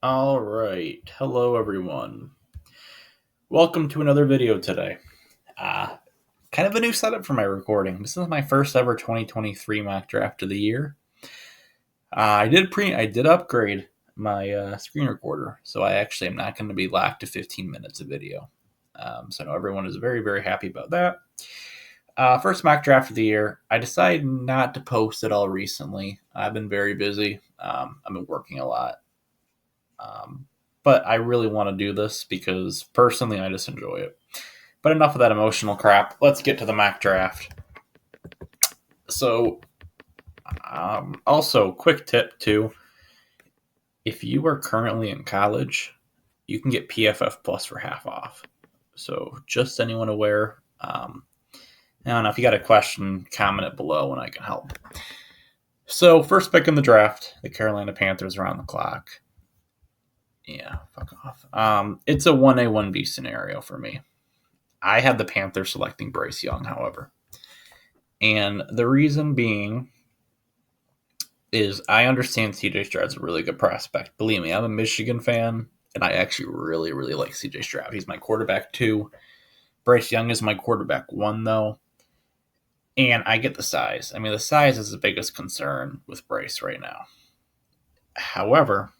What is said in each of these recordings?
All right. Hello, everyone. Welcome to another video today. Uh, Kind of a new setup for my recording. This is my first ever 2023 mock draft of the year. I did upgrade my screen recorder, so I actually am not going to be locked to 15 minutes of video. So I know everyone is very, very happy about that. First mock draft of the year. I decided not to post it all recently. I've been very busy. I've been working a lot. Um, but I really want to do this because personally I just enjoy it. But enough of that emotional crap. Let's get to the mock draft. So, also, quick tip too: if you are currently in college, you can get PFF Plus for half off. So, just anyone aware. I don't know if you got a question, comment it below and I can help. So, first pick in the draft, the Carolina Panthers are on the clock. Yeah, fuck off. It's a 1A, 1B scenario for me. I had the Panthers selecting Bryce Young, however. And the reason being is I understand CJ Stroud's a really good prospect. Believe me, I'm a Michigan fan, and I actually really, really like CJ Stroud. He's my quarterback 2. Bryce Young is my quarterback 1, though. And I get the size. I mean, the size is the biggest concern with Bryce right now. However,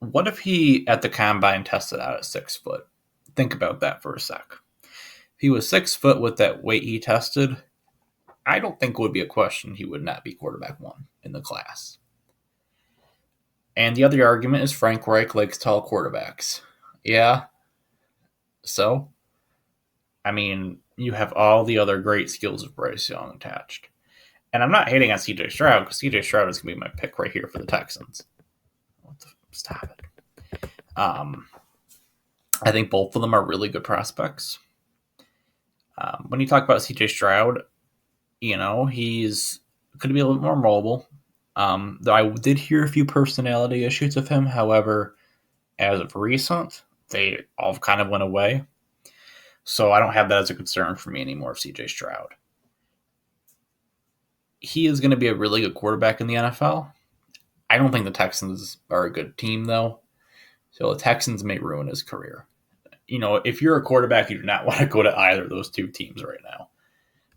what if he at the combine tested out at 6 foot? Think about that for a sec. If he was 6 foot with that weight he tested, I don't think it would be a question he would not be quarterback 1 in the class. And the other argument is Frank Reich likes tall quarterbacks. Yeah. So, I mean, you have all the other great skills of Bryce Young attached. And I'm not hating on CJ Stroud because CJ Stroud is going to be my pick right here for the Texans. Stop it. I think both of them are really good prospects. When you talk about CJ Stroud, he's going to be a little more mobile. Though I did hear a few personality issues of him. However, as of recent, they all kind of went away. So I don't have that as a concern for me anymore, CJ Stroud. He is going to be a really good quarterback in the NFL. I don't think the Texans are a good team, though. So the Texans may ruin his career. If you're a quarterback, you do not want to go to either of those two teams right now.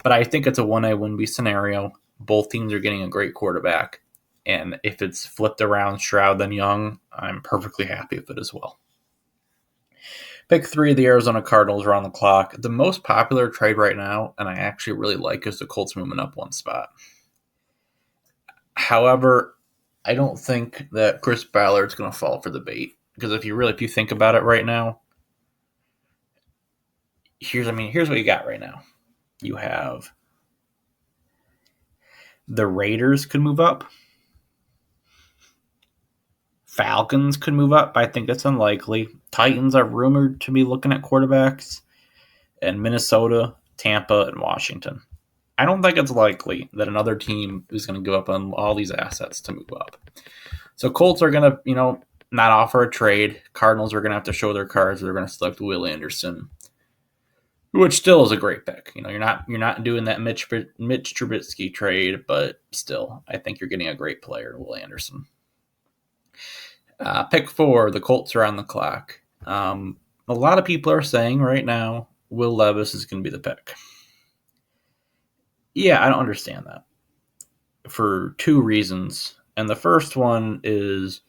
But I think it's a 1A, 1B scenario. Both teams are getting a great quarterback. And if it's flipped around Stroud then Young, I'm perfectly happy with it as well. Pick 3 of the Arizona Cardinals are on the clock. The most popular trade right now, and I actually really like, is the Colts moving up 1 spot. However, I don't think that Chris Ballard's going to fall for the bait. Because if you think about it right now, here's what you got right now. You have the Raiders could move up. Falcons could move up, but I think that's unlikely. Titans are rumored to be looking at quarterbacks. And Minnesota, Tampa, and Washington. I don't think it's likely that another team is going to give up on all these assets to move up. So Colts are going to, not offer a trade. Cardinals are going to have to show their cards. They're going to select Will Anderson, which still is a great pick. You're not doing that Mitch Trubisky trade, but still, I think you're getting a great player, Will Anderson. Pick 4, the Colts are on the clock. A lot of people are saying right now Will Levis is going to be the pick. Yeah, I don't understand that for 2 reasons. And the first one is,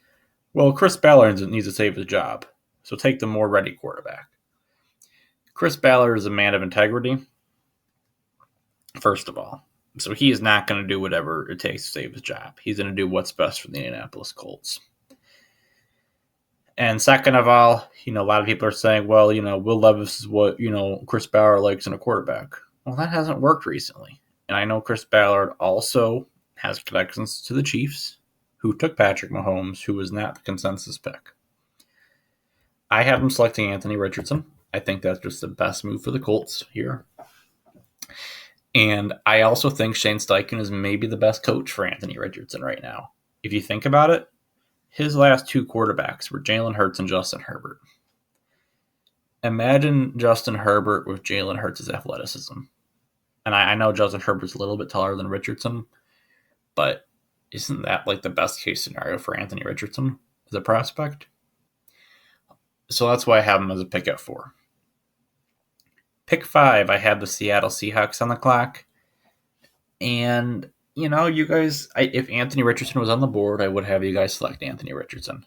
well, Chris Ballard needs to save his job, so take the more ready quarterback. Chris Ballard is a man of integrity, first of all. So he is not going to do whatever it takes to save his job. He's going to do what's best for the Indianapolis Colts. And second of all, a lot of people are saying, well, Will Levis is what, Chris Ballard likes in a quarterback. Well, that hasn't worked recently. And I know Chris Ballard also has connections to the Chiefs, who took Patrick Mahomes, who was not the consensus pick. I have him selecting Anthony Richardson. I think that's just the best move for the Colts here. And I also think Shane Steichen is maybe the best coach for Anthony Richardson right now. If you think about it, his last 2 quarterbacks were Jalen Hurts and Justin Herbert. Imagine Justin Herbert with Jalen Hurts' athleticism. And I know Justin Herbert's a little bit taller than Richardson, but Isn't that like the best case scenario for Anthony Richardson as a prospect? So that's why I have him as a pick at 4. Pick 5, I have the Seattle Seahawks on the clock. And, you guys, if Anthony Richardson was on the board, I would have you guys select Anthony Richardson.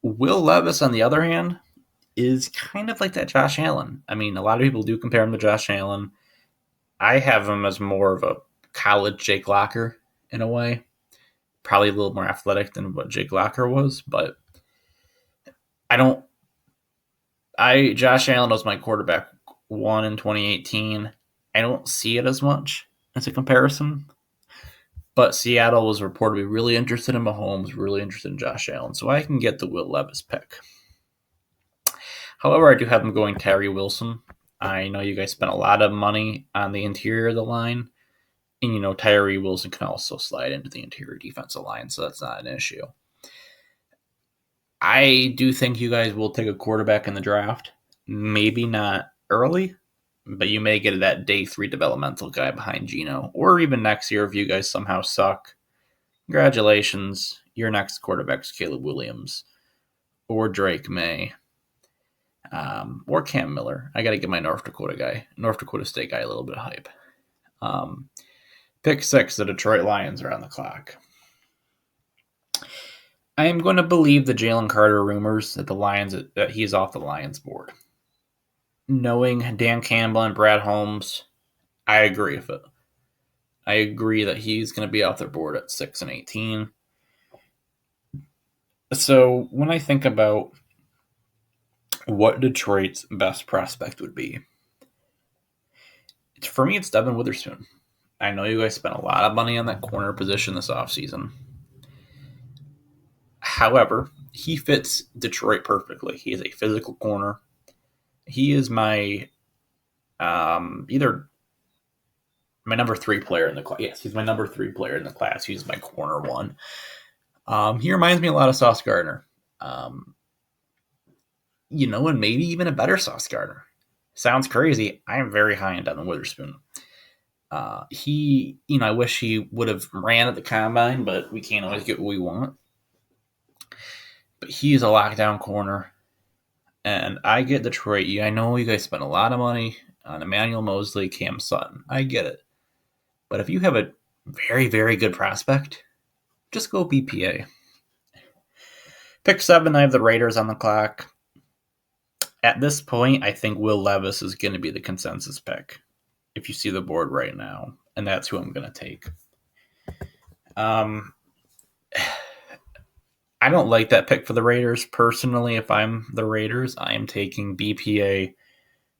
Will Levis, on the other hand, is kind of like that Josh Allen. I mean, a lot of people do compare him to Josh Allen. I have him as more of a college Jake Locker in a way. Probably a little more athletic than what Jake Locker was, but Josh Allen was my quarterback 1 in 2018. I don't see it as much as a comparison. But Seattle was reportedly really interested in Mahomes, really interested in Josh Allen, so I can get the Will Levis pick. However, I do have him going Tyree Wilson. I know you guys spent a lot of money on the interior of the line, and Tyree Wilson can also slide into the interior defensive line, so that's not an issue. I do think you guys will take a quarterback in the draft. Maybe not early, but you may get that day 3 developmental guy behind Geno. Or even next year if you guys somehow suck. Congratulations. Your next quarterback's Caleb Williams. Or Drake May. Or Cam Miller. I got to give my North Dakota State guy a little bit of hype. Pick 6, the Detroit Lions are on the clock. I am going to believe the Jalen Carter rumors that he's off the Lions board. Knowing Dan Campbell and Brad Holmes, I agree with it. I agree that he's going to be off their board at 6 and 18. So when I think about what Detroit's best prospect would be, for me, it's Devin Witherspoon. I know you guys spent a lot of money on that corner position this offseason. However, he fits Detroit perfectly. He is a physical corner. He is my either my number 3 player in the class. Yes, he's my number 3 player in the class. He's my corner 1. He reminds me a lot of Sauce Gardner. And maybe even a better Sauce Gardner. Sounds crazy. I am very high on Devin Witherspoon. I wish he would have ran at the combine, but we can't always get what we want. But he's a lockdown corner. And I get Detroit. I know you guys spent a lot of money on Emmanuel Mosley, Cam Sutton. I get it. But if you have a very, very good prospect, just go BPA. Pick 7, I have the Raiders on the clock. At this point, I think Will Levis is going to be the consensus pick if you see the board right now. And that's who I'm going to take. I don't like that pick for the Raiders. Personally, if I'm the Raiders, I am taking BPA.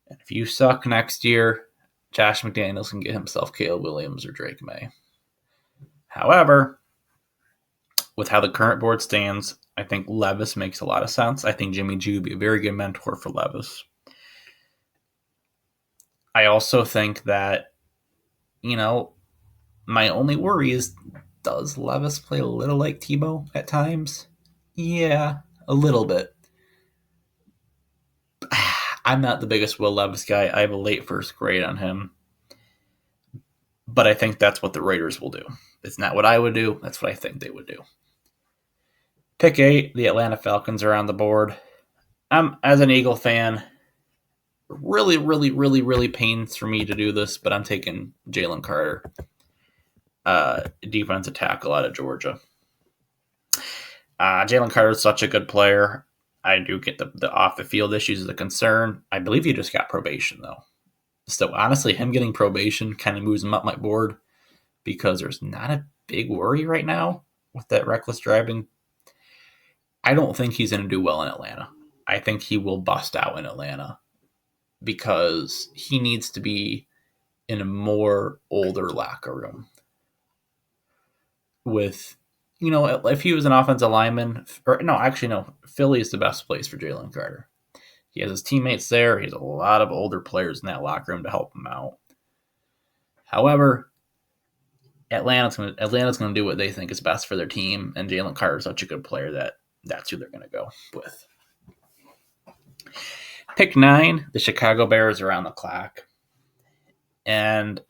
And if you suck next year, Josh McDaniels can get himself Caleb Williams or Drake May. However, with how the current board stands, I think Levis makes a lot of sense. I think Jimmy G would be a very good mentor for Levis. I also think that, my only worry is, does Levis play a little like Tebow at times? Yeah, a little bit. I'm not the biggest Will Levis guy. I have a late first grade on him. But I think that's what the Raiders will do. It's not what I would do. That's what I think they would do. Pick 8, the Atlanta Falcons are on the board. As an Eagle fan, really, really, really, really pains for me to do this, but I'm taking Jalen Carter, defensive tackle out of Georgia. Jalen Carter is such a good player. I do get the off-the-field issues as a concern. I believe he just got probation, though. So, honestly, him getting probation kind of moves him up my board because there's not a big worry right now with that reckless driving. I don't think he's going to do well in Atlanta. I think he will bust out in Atlanta because he needs to be in a more older locker room with, if he was an offensive lineman, Philly is the best place for Jalen Carter. He has his teammates there. He has a lot of older players in that locker room to help him out. However, Atlanta's going to do what they think is best for their team, and Jalen Carter is such a good player that that's who they're going to go with. Pick 9, the Chicago Bears are on the clock. And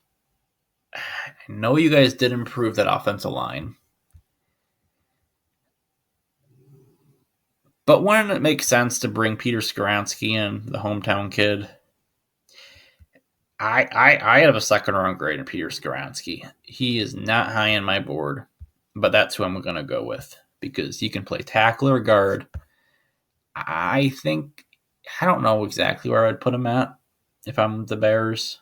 I know you guys did improve that offensive line. But wouldn't it make sense to bring Peter Skoronski in, the hometown kid? I have a second round grade in Peter Skoronski. He is not high on my board, but that's who I'm going to go with because he can play tackle or guard. I don't know exactly where I'd put him at if I'm the Bears.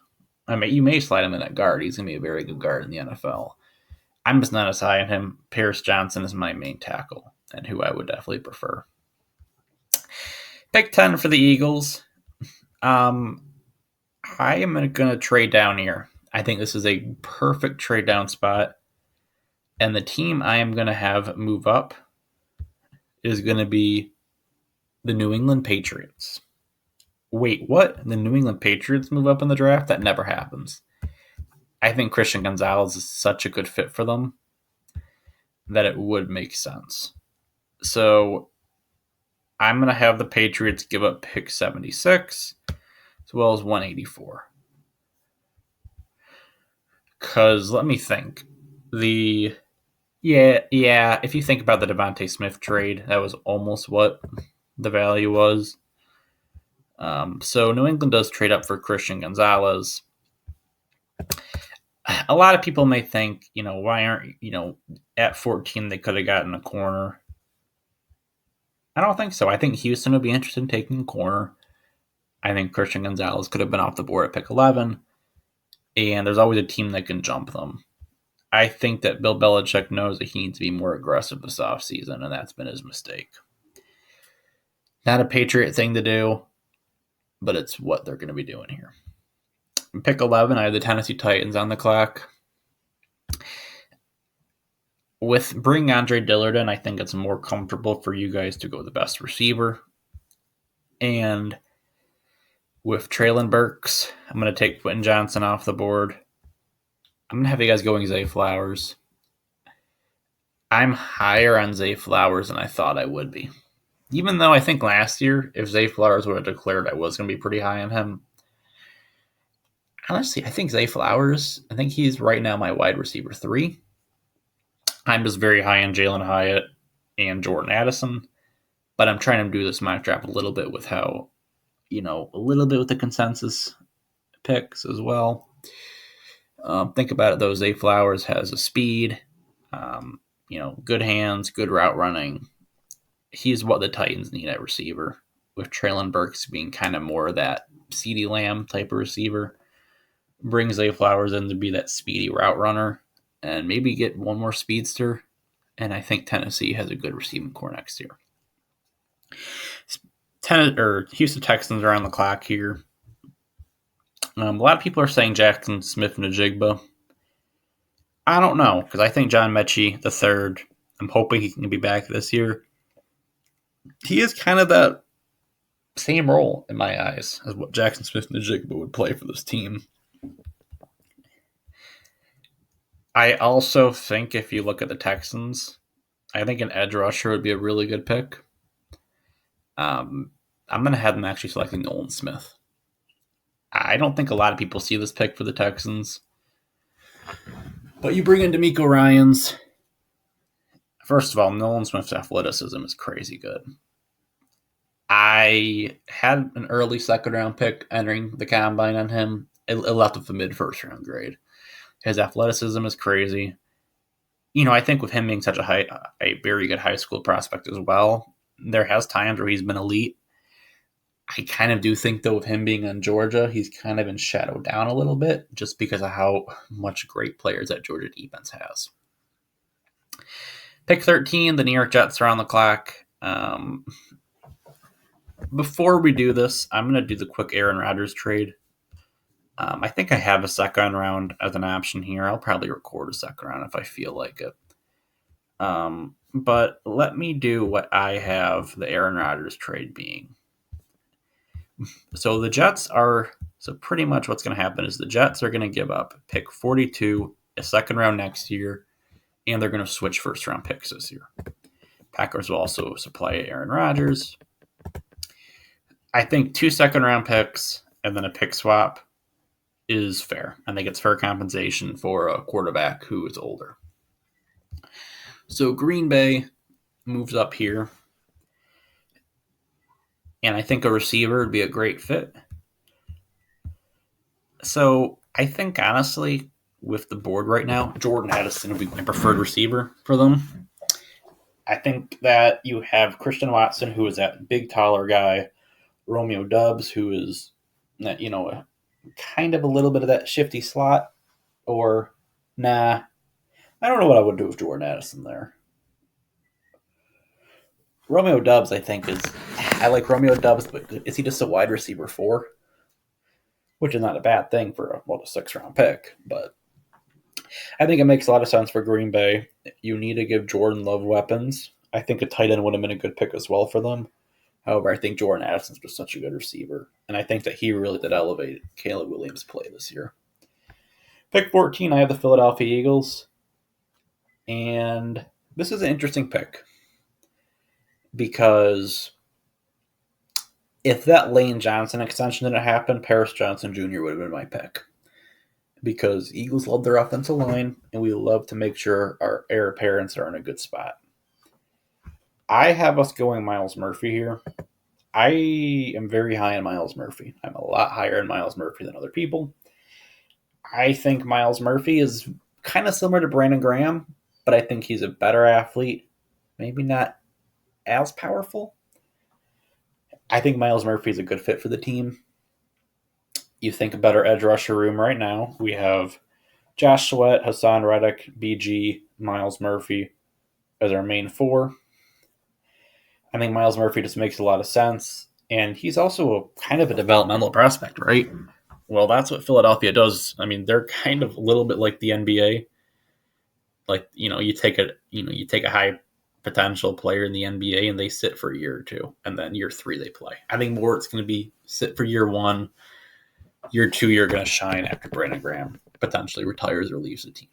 I mean, you may slide him in at guard. He's going to be a very good guard in the NFL. I'm just not as high on him. Paris Johnson is my main tackle and who I would definitely prefer. Pick 10 for the Eagles. I am going to trade down here. I think this is a perfect trade down spot. And the team I am going to have move up is going to be the New England Patriots. Wait, what? The New England Patriots move up in the draft? That never happens. I think Christian Gonzalez is such a good fit for them that it would make sense. So I'm going to have the Patriots give up pick 76 as well as 184. Because let me think. If you think about the Devontae Smith trade, that was almost what the value was. So New England does trade up for Christian Gonzalez. A lot of people may think, why aren't, at 14 they could have gotten a corner. I don't think so. I think Houston would be interested in taking a corner. I think Christian Gonzalez could have been off the board at pick 11. And there's always a team that can jump them. I think that Bill Belichick knows that he needs to be more aggressive this offseason, and that's been his mistake. Not a Patriot thing to do, but it's what they're going to be doing here. Pick 11, I have the Tennessee Titans on the clock. With bringing Andre Dillard in, I think it's more comfortable for you guys to go the best receiver. And with Traylon Burks, I'm going to take Quentin Johnson off the board. I'm going to have you guys going Zay Flowers. I'm higher on Zay Flowers than I thought I would be. Even though I think last year, if Zay Flowers would have declared, I was going to be pretty high on him. Honestly, I think Zay Flowers, I think he's right now my wide receiver 3. I'm just very high on Jalen Hyatt and Jordan Addison. But I'm trying to do this mock draft a little bit with how, a little bit with the consensus picks as well. Think about it, though. Zay Flowers has a speed, good hands, good route running. He's what the Titans need at receiver, with Traylon Burks being kind of more of that CeeDee Lamb type of receiver. Bring Zay Flowers in to be that speedy route runner and maybe get one more speedster. And I think Tennessee has a good receiving core next year. Houston Texans are on the clock here. A lot of people are saying Jackson Smith-Njigba. I don't know, because I think John Mechie III, I'm hoping he can be back this year. He is kind of that same role in my eyes as what Jackson Smith-Njigba would play for this team. I also think if you look at the Texans, I think an edge rusher would be a really good pick. I'm going to have them actually selecting Nolan Smith. I don't think a lot of people see this pick for the Texans. But you bring in DeMeco Ryans. First of all, Nolan Smith's athleticism is crazy good. I had an early second-round pick entering the combine on him. It left with a mid-first-round grade. His athleticism is crazy. I think with him being such a very good high school prospect as well, there has times where he's been elite. I kind of do think, though, with him being in Georgia, he's kind of been shadowed down a little bit just because of how much great players that Georgia defense has. Pick 13, the New York Jets are on the clock. Before we do this, I'm going to do the quick Aaron Rodgers trade. I think I have a second round as an option here. I'll probably record a second round if I feel like it. But let me do what I have the Aaron Rodgers trade being. So the Jets are, pretty much what's going to happen is the Jets are going to give up pick 42, a second round next year, and they're going to switch first round picks this year. Packers will also supply Aaron Rodgers. I think 2 second round picks and then a pick swap is fair. I think it's fair compensation for a quarterback who is older. So Green Bay moves up here. and I think a receiver would be a great fit. So I think, honestly, with the board right now, Jordan Addison would be my preferred receiver for them. I think that you have Christian Watson, who is that big, taller guy, Romeo Doubs, who is, kind of a little bit of that shifty slot, or nah, I don't know what I would do with Jordan Addison there. Romeo Doubs, I like Romeo Doubs, but is he just a wide receiver 4? Which is not a bad thing for a 6-round pick, but I think it makes a lot of sense for Green Bay. You need to give Jordan Love weapons. I think a tight end would have been a good pick as well for them. However, I think Jordan Addison's just such a good receiver, and I think that he really did elevate Caleb Williams' play this year. Pick 14, I have the Philadelphia Eagles, and this is an interesting pick because if that Lane Johnson extension didn't happen, Paris Johnson Jr. would have been my pick. Because Eagles love their offensive line, and we love to make sure our heir apparents are in a good spot. I have us going Myles Murphy here. I am very high on Myles Murphy. I'm a lot higher in Myles Murphy than other people. I think Myles Murphy is kind of similar to Brandon Graham, but I think he's a better athlete. Maybe not as powerful. I think Myles Murphy is a good fit for the team. You think about our edge rusher room right now. We have Josh Sweat, Hassan Reddick, BG, Myles Murphy as our main 4. I think Myles Murphy just makes a lot of sense. And he's also a kind of a developmental prospect, right? Well, that's what Philadelphia does. I mean, they're kind of a little bit like the NBA. Like, you take a high potential player in the NBA and they sit for a year or 2, and then year 3 they play. I think more it's going to be sit for year 1. Year 2, you're going to shine after Brandon Graham potentially retires or leaves the team.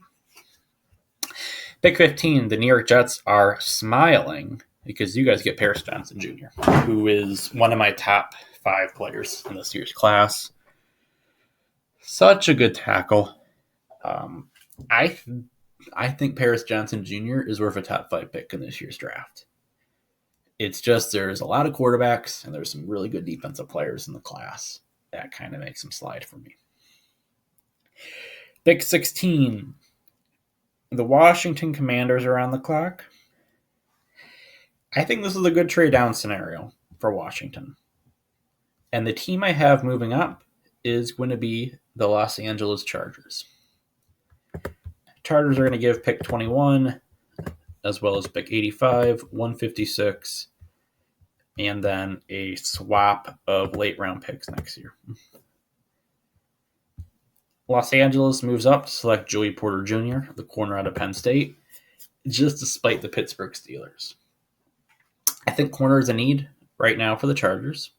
Pick 15, the New York Jets are smiling because you guys get Paris Johnson Jr., who is one of my top 5 players in this year's class. Such a good tackle. I think Paris Johnson Jr. is worth a top 5 pick in this year's draft. It's just there's a lot of quarterbacks and there's some really good defensive players in the class. That kind of makes him slide for me. Pick 16. The Washington Commanders are on the clock. I think this is a good trade down scenario for Washington. And the team I have moving up is going to be the Los Angeles Chargers. Chargers are going to give pick 21, as well as pick 85, 156, and then a swap of late round picks next year. Los Angeles moves up to select Joey Porter Jr., the corner out of Penn State, just despite the Pittsburgh Steelers. I think corner is a need right now for the Chargers.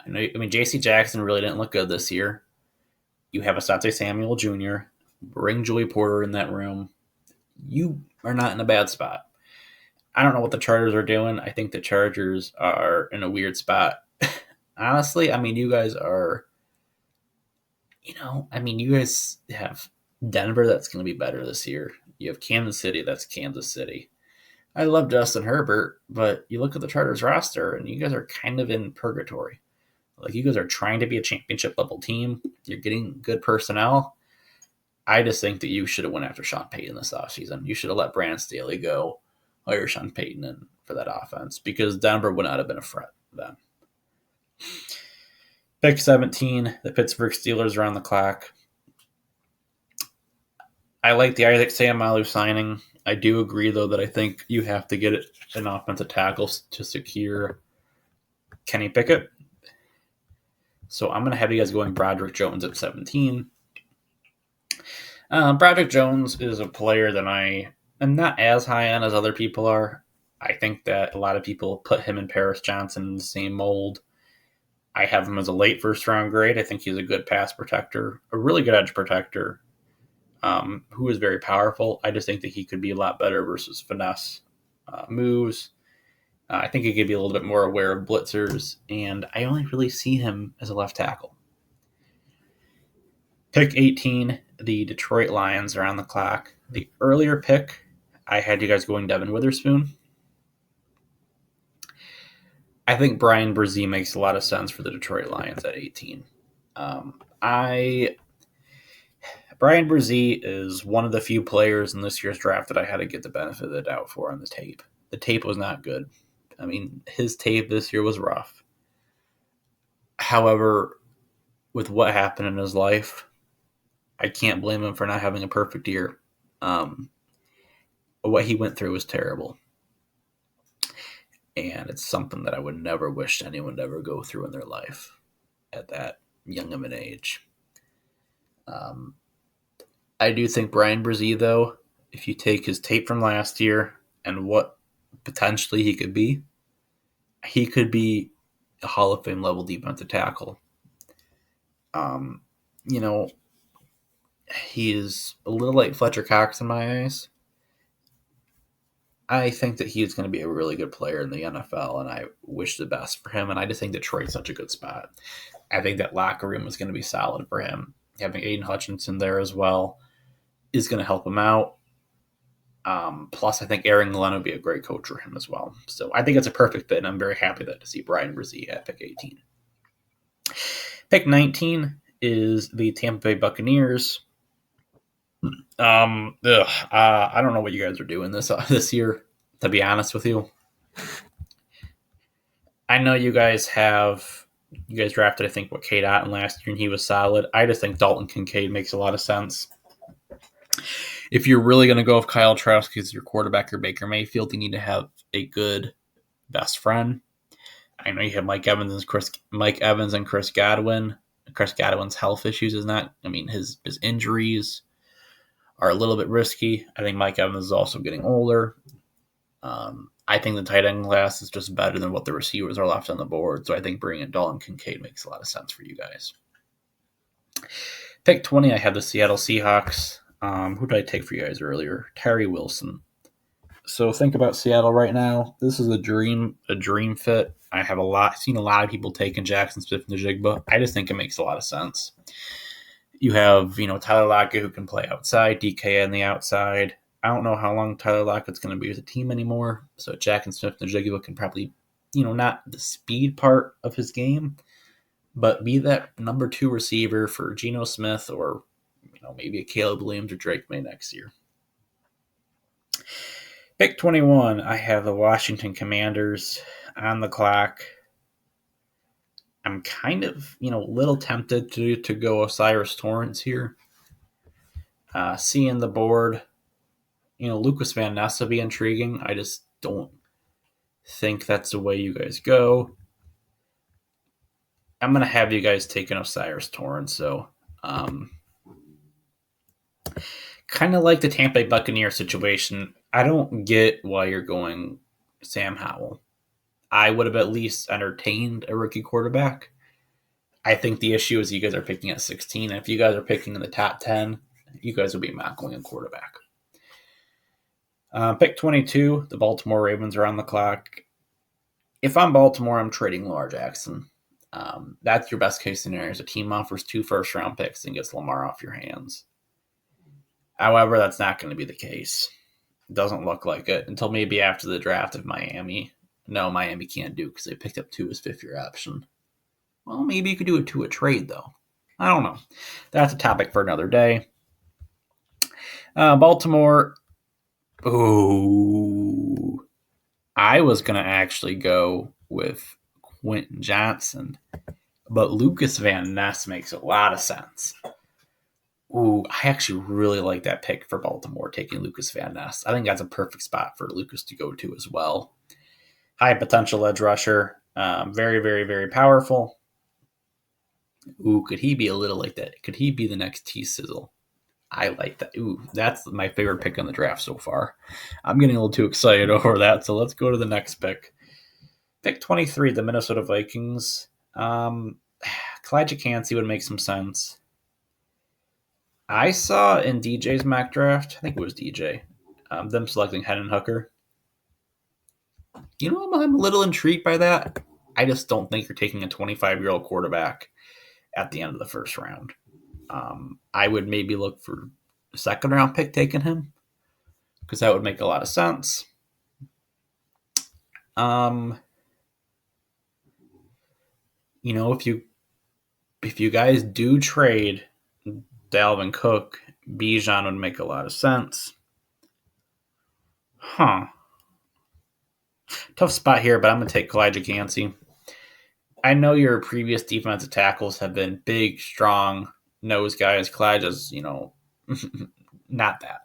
J.C. Jackson really didn't look good this year. You have Asante Samuel Jr. Bring Joey Porter in that room. You are not in a bad spot. I don't know what the Chargers are doing. I think the Chargers are in a weird spot. Honestly, you guys are, you guys have Denver that's going to be better this year. You have Kansas City that's Kansas City. I love Justin Herbert, but you look at the Chargers roster and you guys are kind of in purgatory. Like, you guys are trying to be a championship level team. You're getting good personnel. I just think that you should have went after Sean Payton this offseason. You should have let Brandon Staley go, hire Sean Payton in for that offense, because Denver would not have been a threat then. Pick 17, the Pittsburgh Steelers are on the clock. I like the Isaac Seumalo signing. I do agree, though, that I think you have to get an offensive tackle to secure Kenny Pickett. So I'm going to have you guys going Broderick Jones at 17. Broderick Jones is a player that I am not as high on as other people are. I think that a lot of people put him and Paris Johnson in the same mold. I have him as a late first-round grade. I think he's a good pass protector, a really good edge protector, who is very powerful. I just think that he could be a lot better versus finesse moves. I think he could be a little bit more aware of blitzers, and I only really see him as a left tackle. Pick 18, the Detroit Lions are on the clock. The earlier pick, I had you guys going Devin Witherspoon. I think Brian Brzee makes a lot of sense for the Detroit Lions at 18. Brian Brzee is one of the few players in this year's draft that I had to get the benefit of the doubt for on the tape. The tape was not good. I mean, his tape this year was rough. However, with what happened in his life, I can't blame him for not having a perfect year. What he went through was terrible. And it's something that I would never wish anyone to ever go through in their life at that young of an age. I do think Brian Brzee, though, if you take his tape from last year and what potentially he could be a Hall of Fame level defensive tackle. He is a little like Fletcher Cox in my eyes. I think that he is going to be a really good player in the NFL, and I wish the best for him. And I just think Detroit's such a good spot. I think that locker room is going to be solid for him. Having Aiden Hutchinson there as well is going to help him out. Plus, I think Aaron Glenn would be a great coach for him as well. So I think it's a perfect fit, and I'm very happy to see Brian Brzee at pick 18. Pick 19 is the Tampa Bay Buccaneers. I don't know what you guys are doing this year, to be honest with you. I know you guys drafted, I think, Cade Otton last year, and he was solid. I just think Dalton Kincaid makes a lot of sense. If you're really going to go with Kyle Trask as your quarterback or Baker Mayfield, you need to have a good best friend. I know you have Mike Evans and Chris Godwin. Chris Godwin's health issues his injuries are a little bit risky. I think Mike Evans is also getting older. I think the tight end class is just better than what the receivers are left on the board. So I think bringing in Dalton Kincaid makes a lot of sense for you guys. Pick 20, I have the Seattle Seahawks. Who did I take for you guys earlier? Terry Wilson. So think about Seattle right now. This is a dream fit. I have seen a lot of people taking Jackson Smith-Njigba. I just think it makes a lot of sense. You have, Tyler Lockett who can play outside, DK on the outside. I don't know how long Tyler Lockett's going to be with the team anymore. So Jackson Smith-Njigba can probably, not the speed part of his game, but be that number 2 receiver for Geno Smith or, maybe a Caleb Williams or Drake May next year. Pick 21, I have the Washington Commanders on the clock. I'm kind of, a little tempted to go Osiris Torrance here. Seeing the board, Lucas Van Ness will be intriguing. I just don't think that's the way you guys go. I'm going to have you guys take an Osiris Torrance, so kind of like the Tampa Bay Buccaneers situation. I don't get why you're going Sam Howell. I would have at least entertained a rookie quarterback. I think the issue is you guys are picking at 16. And if you guys are picking in the top 10, you guys will be not going a quarterback. Pick 22, the Baltimore Ravens are on the clock. If I'm Baltimore, I'm trading Lamar Jackson. That's your best case scenario. The team offers 2 first-round picks and gets Lamar off your hands. However, that's not going to be the case. It doesn't look like it until maybe after the draft of Miami. No, Miami can't do because they picked up 2 as 5th-year option. Well, maybe you could do it to a trade, though. I don't know. That's a topic for another day. Baltimore. Ooh. I was going to actually go with Quentin Johnson, but Lucas Van Ness makes a lot of sense. Ooh, I actually really like that pick for Baltimore, taking Lucas Van Ness. I think that's a perfect spot for Lucas to go to as well. High potential edge rusher. Very, very, very powerful. Ooh, could he be a little like that? Could he be the next T-Sizzle? I like that. Ooh, that's my favorite pick on the draft so far. I'm getting a little too excited over that, so let's go to the next pick. Pick 23, the Minnesota Vikings. Clyde Jacansey would make some sense. I saw in DJ's mock draft, I think it was DJ, them selecting Hendon Hooker. I'm a little intrigued by that. I just don't think you're taking a 25-year-old quarterback at the end of the first round. I would maybe look for a second-round pick taking him because that would make a lot of sense. if you guys do trade Dalvin Cook, Bijan would make a lot of sense. Huh. Tough spot here, but I'm going to take Kalijah Cansey. I know your previous defensive tackles have been big, strong nose guys. Kalijah's, not that.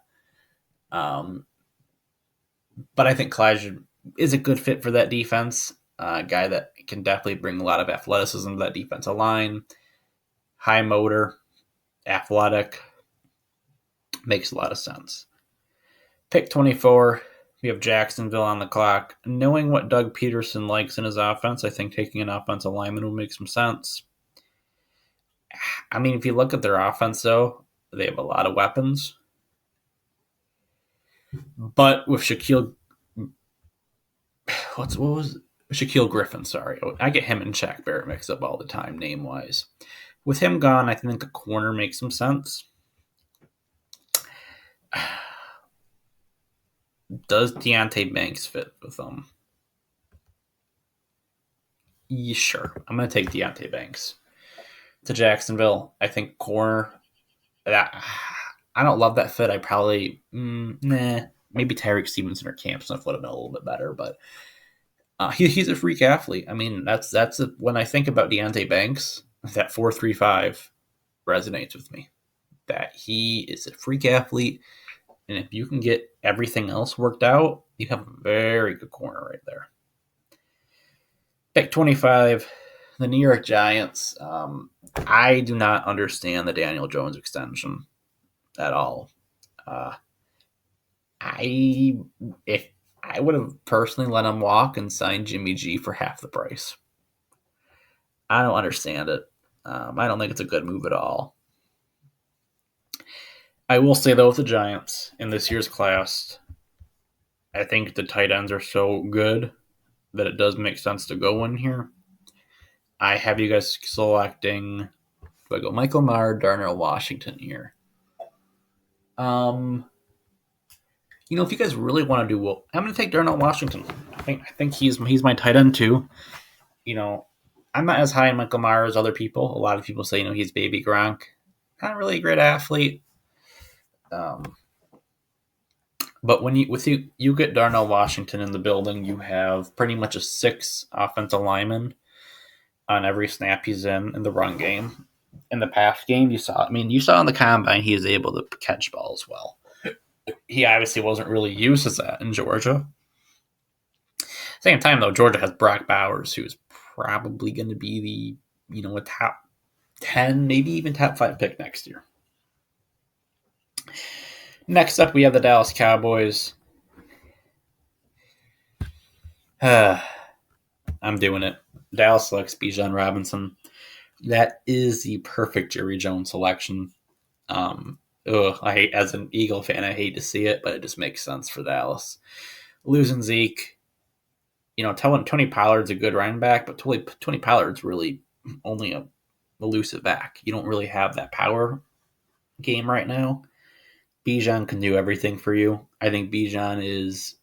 But I think Kalijah is a good fit for that defense. A guy that can definitely bring a lot of athleticism to that defensive line. High motor, athletic. Makes a lot of sense. Pick 24. We have Jacksonville on the clock. Knowing what Doug Peterson likes in his offense, I think taking an offensive lineman would make some sense. I mean, if you look at their offense, though, they have a lot of weapons. But with Shaquille Griffin, sorry. I get him and Shaq Barrett mixed up all the time, name-wise. With him gone, I think a corner makes some sense. Does Deonte Banks fit with them? Yeah, sure. I'm going to take Deonte Banks to Jacksonville. I think corner. I don't love that fit. I probably, maybe Tyreek Stevenson or Camp Smith would have been a little bit better, but he's a freak athlete. I mean, when I think about Deonte Banks, that 4.35 resonates with me. That he is a freak athlete, and if you can get everything else worked out, you have a very good corner right there. Pick 25, the New York Giants. I do not understand the Daniel Jones extension at all. If I would have personally let him walk and signed Jimmy G for half the price. I don't understand it. I don't think it's a good move at all. I will say, though, with the Giants in this year's class, I think the tight ends are so good that it does make sense to go in here. I have you guys selecting, do I go Michael Mayer, Darnell Washington here? If you guys really want to do well, I'm going to take Darnell Washington. I think he's my tight end too. I'm not as high in Michael Mayer as other people. A lot of people say, he's baby Gronk. Not really a great athlete. But when you get Darnell Washington in the building, you have pretty much a 6 offensive lineman on every snap he's in the run game. In the pass game, you saw in the combine he is able to catch balls well. He obviously wasn't really used as that in Georgia. Same time, though, Georgia has Brock Bowers, who's probably going to be a top 10, maybe even top 5 pick next year. Next up, we have the Dallas Cowboys. I'm doing it. Dallas selects Bijan Robinson. That is the perfect Jerry Jones selection. As an Eagle fan, I hate to see it, but it just makes sense for Dallas. Losing Zeke, Tony Pollard's a good running back, but Tony Pollard's really only a elusive back. You don't really have that power game right now. Bijan can do everything for you. I think Bijan is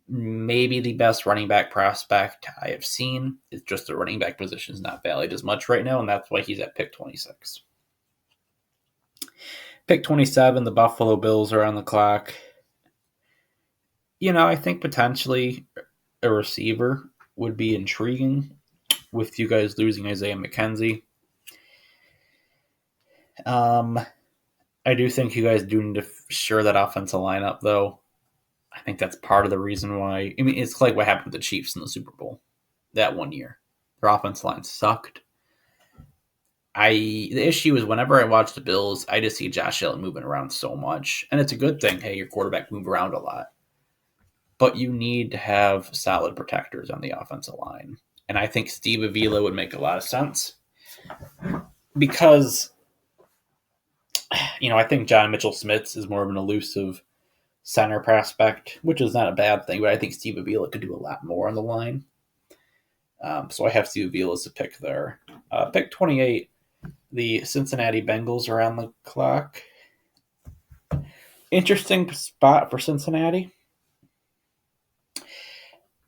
maybe the best running back prospect I have seen. It's just the running back position is not valued as much right now, and that's why he's at pick 26. Pick 27, the Buffalo Bills are on the clock. I think potentially a receiver would be intriguing with you guys losing Isaiah McKenzie. I do think you guys do need to shore that offensive lineup, though. I think that's part of the reason why. It's like what happened with the Chiefs in the Super Bowl that one year. Their offensive line sucked. The issue is whenever I watch the Bills, I just see Josh Allen moving around so much. And it's a good thing. Hey, your quarterback move around a lot. But you need to have solid protectors on the offensive line. And I think Steve Avila would make a lot of sense. Because, I think John Mitchell-Smith is more of an elusive center prospect, which is not a bad thing. But I think Steve Avila could do a lot more on the line. So I have Steve Avila as a pick there. Pick 28. The Cincinnati Bengals are on the clock. Interesting spot for Cincinnati.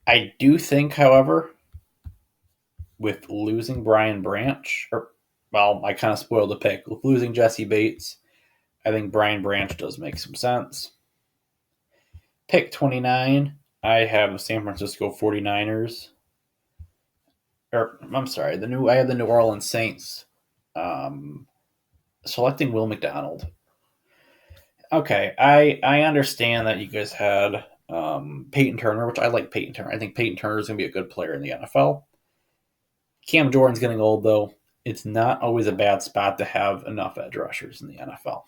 I do think, however, with losing Brian Branch, I kind of spoiled the pick. With losing Jesse Bates, I think Brian Branch does make some sense. Pick 29, I have the San Francisco 49ers. I'm sorry, I have the New Orleans Saints selecting Will McDonald. Okay, I understand that you guys had Peyton Turner, which I like Peyton Turner. I think Peyton Turner is going to be a good player in the NFL. Cam Jordan's getting old, though. It's not always a bad spot to have enough edge rushers in the NFL.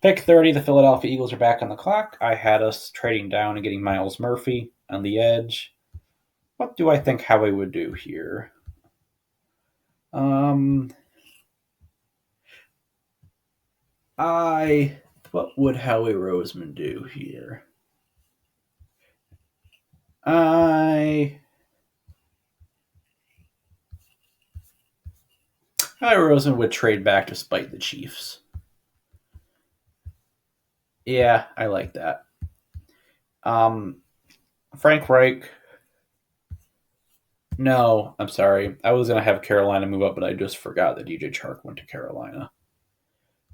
Pick 30, the Philadelphia Eagles are back on the clock. I had us trading down and getting Myles Murphy on the edge. What do I think Howie would do here? What would Howie Roseman do here? Howie Roseman would trade back to spite the Chiefs. Yeah, I like that. Frank Reich. No, I'm sorry. I was going to have Carolina move up, but I just forgot that DJ Chark went to Carolina.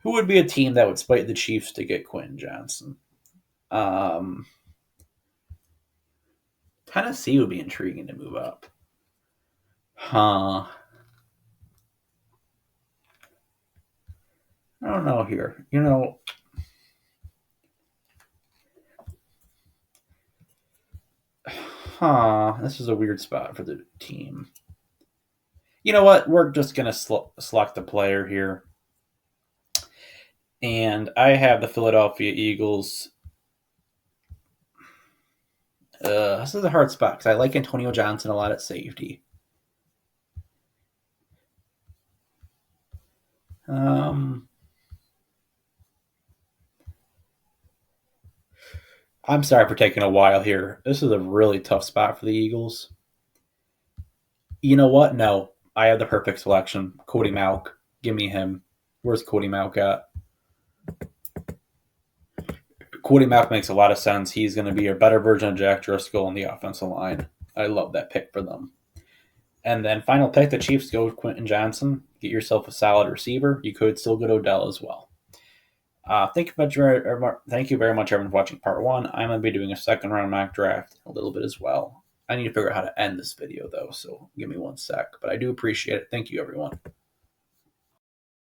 Who would be a team that would spite the Chiefs to get Quentin Johnson? Tennessee would be intriguing to move up. Huh. I don't know here. This is a weird spot for the team. You know what? We're just going to select a player here. And I have the Philadelphia Eagles. This is a hard spot because I like Antonio Johnson a lot at safety. I'm sorry for taking a while here. This is a really tough spot for the Eagles. You know what? No, I have the perfect selection. Cody Mauch. Give me him. Where's Cody Mauch at? Cody Mauch makes a lot of sense. He's going to be a better version of Jack Driscoll on the offensive line. I love that pick for them. And then final pick, the Chiefs go with Quentin Johnson. Get yourself a solid receiver. You could still go to Odell as well. Thank you very much, everyone, for watching part 1. I'm going to be doing a second round mock draft a little bit as well. I need to figure out how to end this video, though, so give me one sec. But I do appreciate it. Thank you, everyone.